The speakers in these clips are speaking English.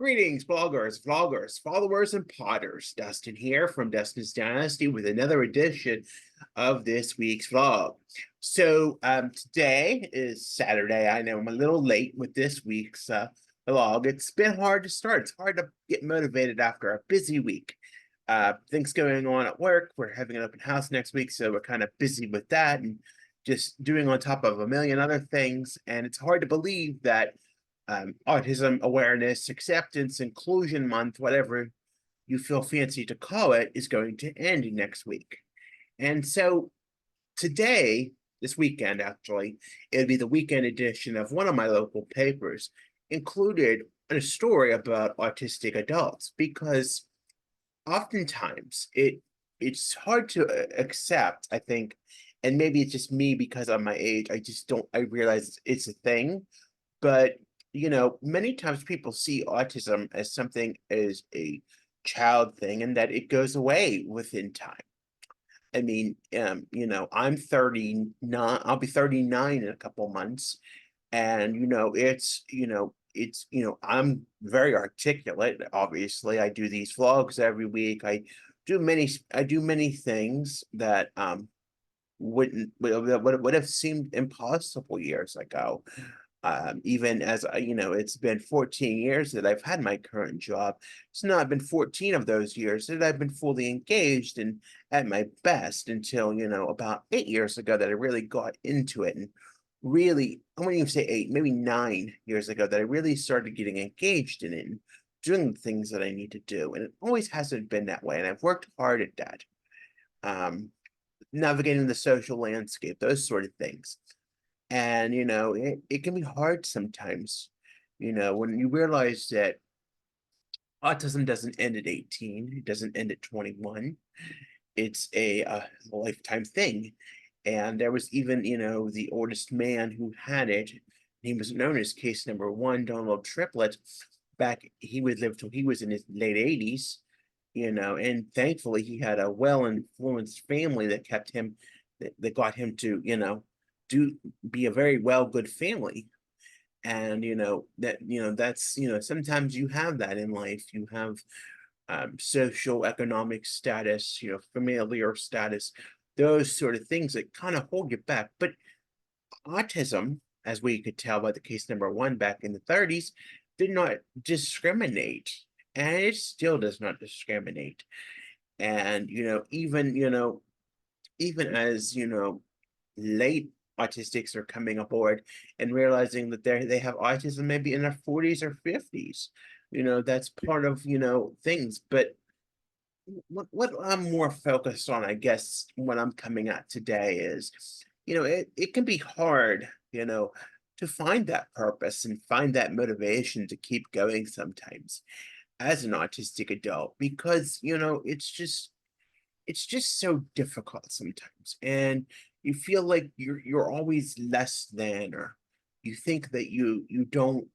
Greetings, bloggers, vloggers, followers, and potters. Dustin here from Dustin's Dynasty with another edition of this week's vlog. Today is Saturday. I know I'm a little late with this week's vlog. It's been hard to start. It's hard to get motivated after a busy week. Things going on at work. We're having an open house next week, so we're kind of busy with that and just doing on top of a million other things. And it's hard to believe that Autism Awareness, Acceptance, Inclusion Month, whatever you feel fancy to call it, is going to end next week. And so today, this weekend actually, it'll be the weekend edition of one of my local papers, included a story about autistic adults, because oftentimes it's hard to accept, I think, and maybe it's just me because of my age, I realize it's a thing, but many times people see autism as something as a child thing and that it goes away within time. I mean, I'm 39, I'll be 39 in a couple months. And, I'm very articulate. Obviously, I do these vlogs every week. I do many things that, would have seemed impossible years ago. Even as it's been 14 years that I've had my current job. It's not been 14 of those years that I've been fully engaged and at my best until, about 8 years ago that I really got into it. And really, I wouldn't even say 8, maybe 9 years ago that I really started getting engaged in it and doing the things that I need to do. And it always hasn't been that way. And I've worked hard at that. Navigating the social landscape, those sort of things. And, it can be hard sometimes, when you realize that autism doesn't end at 18, it doesn't end at 21. It's a lifetime thing. And there was even, the oldest man who had it. He was known as case number one, Donald Triplett. He would live till he was in his late 80s, and thankfully he had a well-influenced family that kept him, that got him to, be a very good family. And that's sometimes you have that in life. You have social economic status, familiar status, those sort of things that kind of hold you back. But autism, as we could tell by the case number one back in the 30s, did not discriminate, and it still does not discriminate. And even as late autistics are coming aboard and realizing that they have autism maybe in their 40s or 50s. That's part of, things. But what I'm more focused on, I guess, when I'm coming at today is, it can be hard, to find that purpose and find that motivation to keep going sometimes as an autistic adult, because, it's just so difficult sometimes, and you feel like you're always less than, or you think that you don't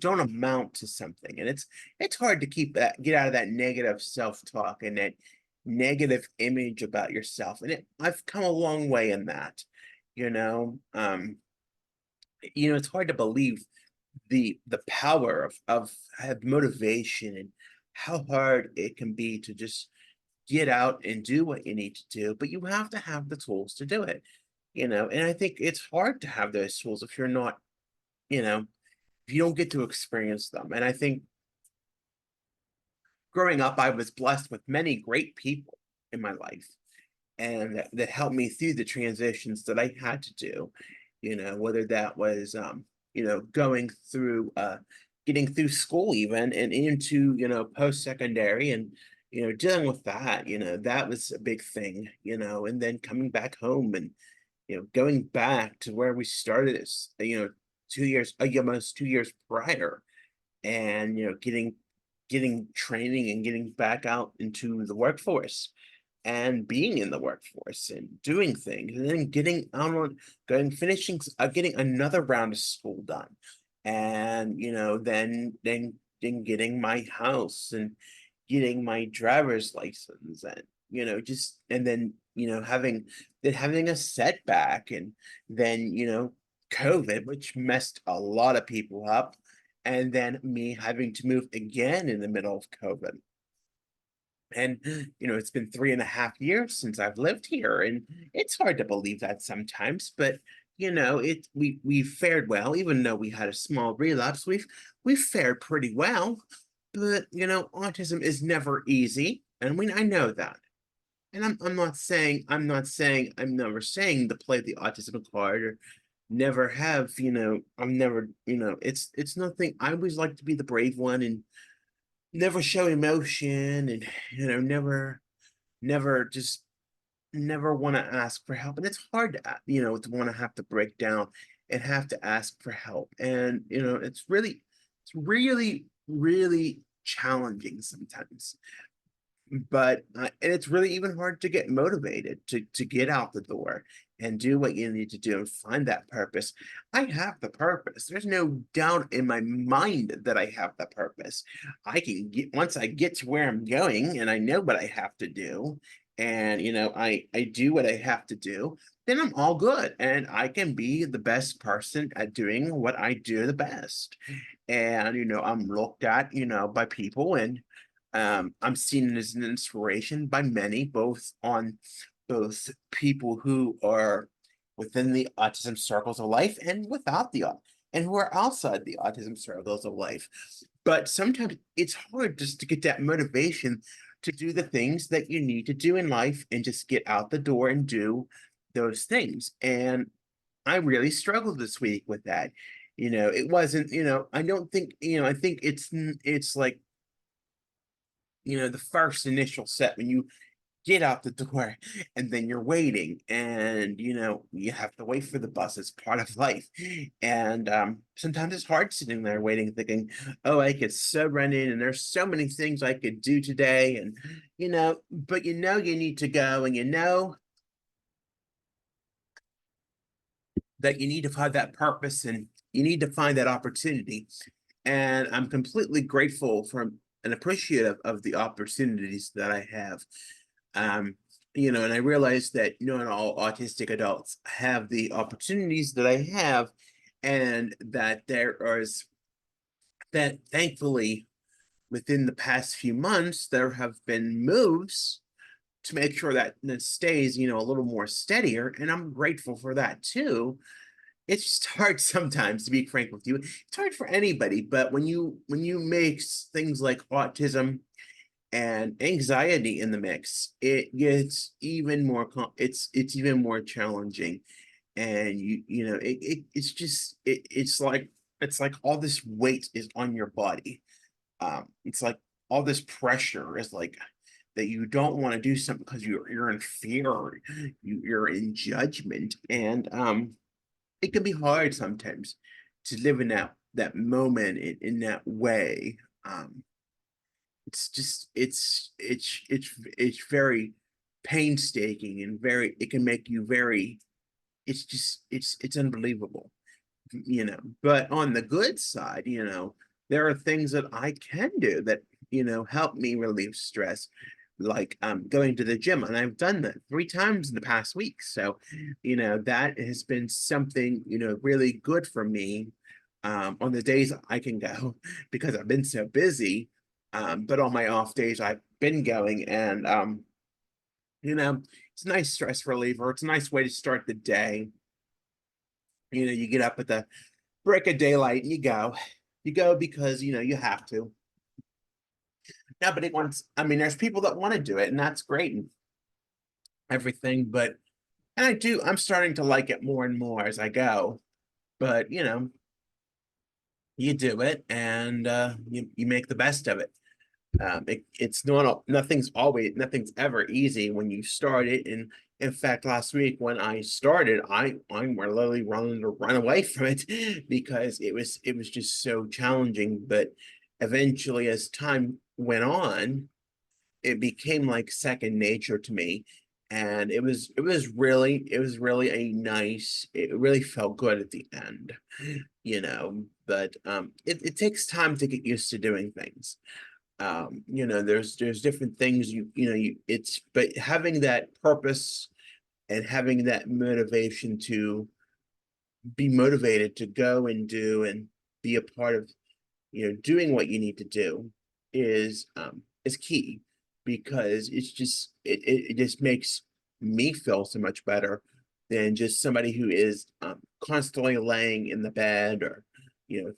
amount to something, and it's hard to get out of that negative self-talk and that negative image about yourself. And I've come a long way in that. you know um it's hard to believe the power of motivation, and how hard it can be to just get out and do what you need to do, but you have to have the tools to do it. And I think it's hard to have those tools if you're not, you know, if you don't get to experience them. And I think growing up, I was blessed with many great people in my life, and that helped me through the transitions that I had to do, whether that was, going through, getting through school even and into, post-secondary, and, dealing with that, that was a big thing, and then coming back home and, going back to where we started this, 2 years, almost 2 years prior, and, getting training and getting back out into the workforce and being in the workforce and doing things, and then getting out on going finishing getting another round of school done, and then getting my house and getting my driver's license, and just, and then having a setback, and then COVID, which messed a lot of people up, and then me having to move again in the middle of COVID. And, it's been 3.5 years since I've lived here, and it's hard to believe that sometimes, but we fared well, even though we had a small relapse, we've fared pretty well. But autism is never easy, and I know that. And I'm never saying to play the autism card or never have, I'm never, it's nothing. I always like to be the brave one and never show emotion and never just never want to ask for help. And it's hard to want to have to break down and have to ask for help. And it's really challenging sometimes. But and it's really even hard to get motivated to get out the door and do what you need to do and find that purpose. I have the purpose. There's no doubt in my mind that I have the purpose. I can get once I get to where I'm going and I know what I have to do, and I do what I have to do, then I'm all good and I can be the best person at doing what I do the best. And I'm looked at by people, and I'm seen as an inspiration by many, both people who are within the autism circles of life and and who are outside the autism circles of life. But sometimes it's hard just to get that motivation to do the things that you need to do in life and just get out the door and do those things. And I really struggled this week with that. It wasn't, I don't think, I think it's like the first initial set when you get out the door and then you're waiting and you have to wait for the bus. It's part of life. And sometimes it's hard sitting there waiting thinking, oh, I could so run in and there's so many things I could do today. And but you need to go, and that you need to find that purpose and you need to find that opportunity. And I'm completely grateful for and appreciative of the opportunities that I have. Um, and I realize that not all autistic adults have the opportunities that I have, and that there is that thankfully within the past few months there have been moves to make sure that it stays, a little more steadier, and I'm grateful for that too. It's just hard sometimes, to be frank with you. It's hard for anybody, but when you mix things like autism and anxiety in the mix, it gets even more it's even more challenging. And it's like all this weight is on your body. It's like all this pressure is like that you don't want to do something because you're in fear, you're in judgment, and it can be hard sometimes to live in that moment in that way. It's just it's very painstaking and very it can make you very it's just it's unbelievable. But on the good side, there are things that I can do that help me relieve stress, like going to the gym, and I've done that 3 times in the past week. So that has been something really good for me on the days I can go because I've been so busy. But on my off days I've been going, and it's a nice stress reliever. It's a nice way to start the day. You get up at the break of daylight and you go because you have to. Nobody wants, I mean, there's people that want to do it, and that's great and everything, but and I'm starting to like it more and more as I go. But you do it, and you make the best of it. It's not nothing's ever easy when you start it. And in fact, last week when I started, I were literally running to run away from it because it was just so challenging. But eventually, as time went on, it became like second nature to me. And it was really a nice, it really felt good at the end. But it takes time to get used to doing things. There's different things but having that purpose and having that motivation to be motivated to go and do and be a part of doing what you need to do is key, because it just makes me feel so much better than just somebody who is constantly laying in the bed, or you know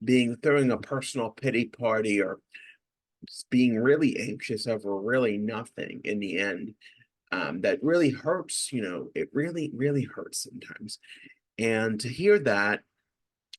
being throwing a personal pity party, or just being really anxious over really nothing in the end. That really hurts. It really hurts sometimes. And to hear that,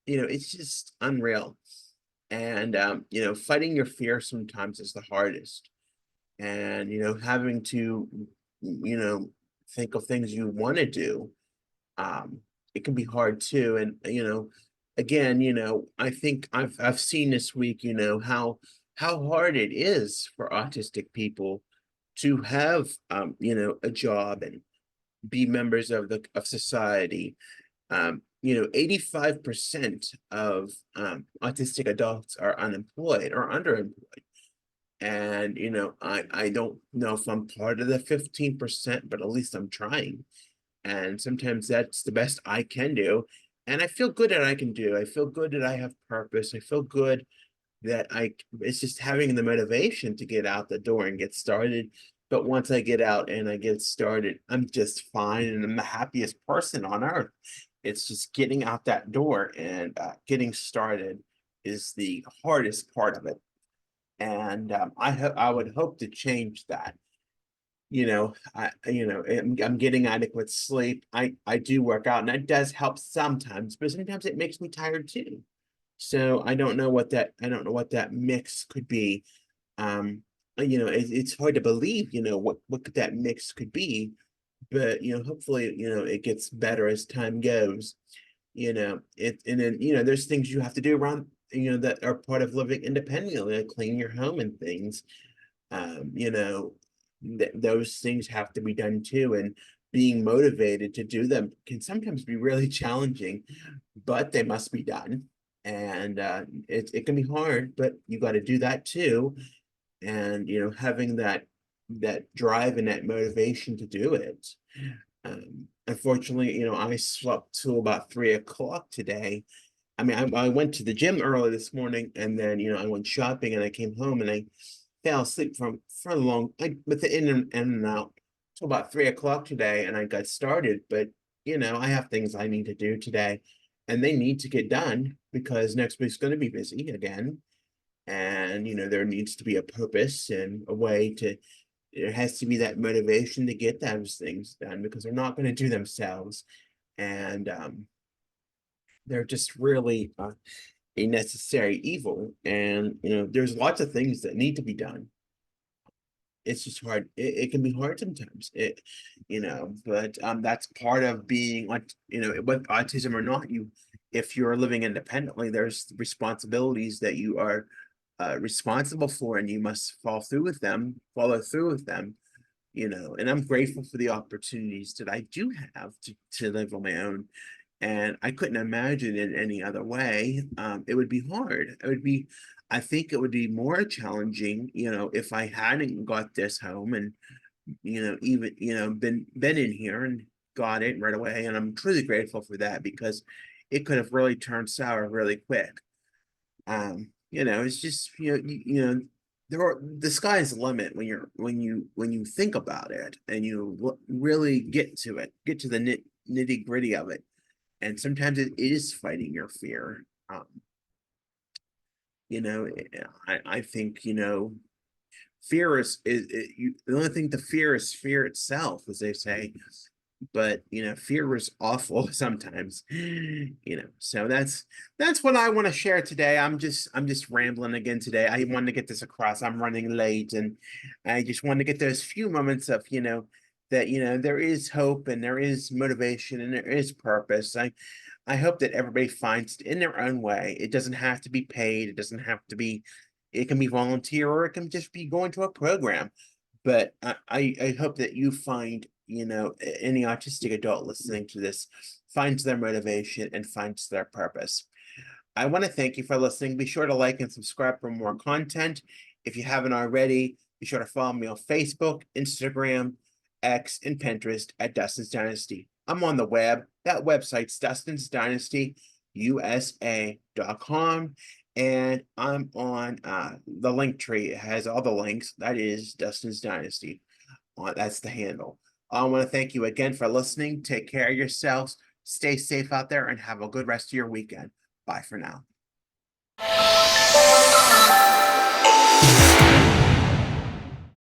it's just unreal. And fighting your fear sometimes is the hardest. And having to you know think of things you want to do, um it can be hard too. And again, I think I've seen this week, how hard it is for autistic people to have a job and be members of society. 85% of autistic adults are unemployed or underemployed. And I don't know if I'm part of the 15%, but at least I'm trying. And sometimes that's the best I can do. And I feel good that I can do. I feel good that I have purpose. I feel good that it's just having the motivation to get out the door and get started. But once I get out and I get started, I'm just fine, and I'm the happiest person on earth. It's just getting out that door and getting started is the hardest part of it. And I would hope to change that. I'm getting adequate sleep. I do work out, and that does help sometimes, but sometimes it makes me tired too. So I don't know what that mix could be. It's hard to believe, what could that mix could be, but hopefully, it gets better as time goes. And then there's things you have to do around, that are part of living independently, like cleaning your home and things. um, you know, those things have to be done too. And being motivated to do them can sometimes be really challenging, but they must be done. And it can be hard, but you got to do that too. And having that drive and that motivation to do it. Unfortunately, I slept till about 3 o'clock today. I mean, I went to the gym early this morning, and then I went shopping, and I came home, and I fell asleep for a long, like with the in and out, till about 3 o'clock today, and I got started. But I have things I need to do today, and they need to get done because next week's going to be busy again. And there needs to be a purpose and a way to. There has to be that motivation to get those things done, because they're not going to do themselves. And they're just really a necessary evil. And there's lots of things that need to be done. It's just hard. It can be hard sometimes. But that's part of being, like, with autism or not, if you're living independently, there's responsibilities that you are responsible for, and you must follow through with them. And I'm grateful for the opportunities that I do have to live on my own. And I couldn't imagine it any other way. It would be hard. I think it would be more challenging, if I hadn't got this home, and, even, been in here and got it right away. And I'm truly grateful for that, because it could have really turned sour really quick. It's just, the sky's the limit when you think about it, and you really get to it, get to the nitty gritty of it. And sometimes it is fighting your fear. You know, I think, fear the only thing to fear is fear itself, as they say. But fear is awful sometimes. So that's what I want to share today. I'm just rambling again today. I wanted to get this across. I'm running late, and I just wanted to get those few moments of, that there is hope, and there is motivation, and there is purpose. I hope that everybody finds it in their own way. It doesn't have to be paid. It doesn't have to be. It can be volunteer, or it can just be going to a program. But I hope that you find, any autistic adult listening to this finds their motivation and finds their purpose. I want to thank you for listening. Be sure to like and subscribe for more content. If you haven't already, be sure to follow me on Facebook, Instagram, X, and Pinterest at Dustin's Dynasty. I'm on the web. That website's Dustin's Dynasty USA.com. And I'm on the link tree. It has all the links. That is Dustin's Dynasty. That's the handle. I want to thank you again for listening. Take care of yourselves. Stay safe out there and have a good rest of your weekend. Bye for now.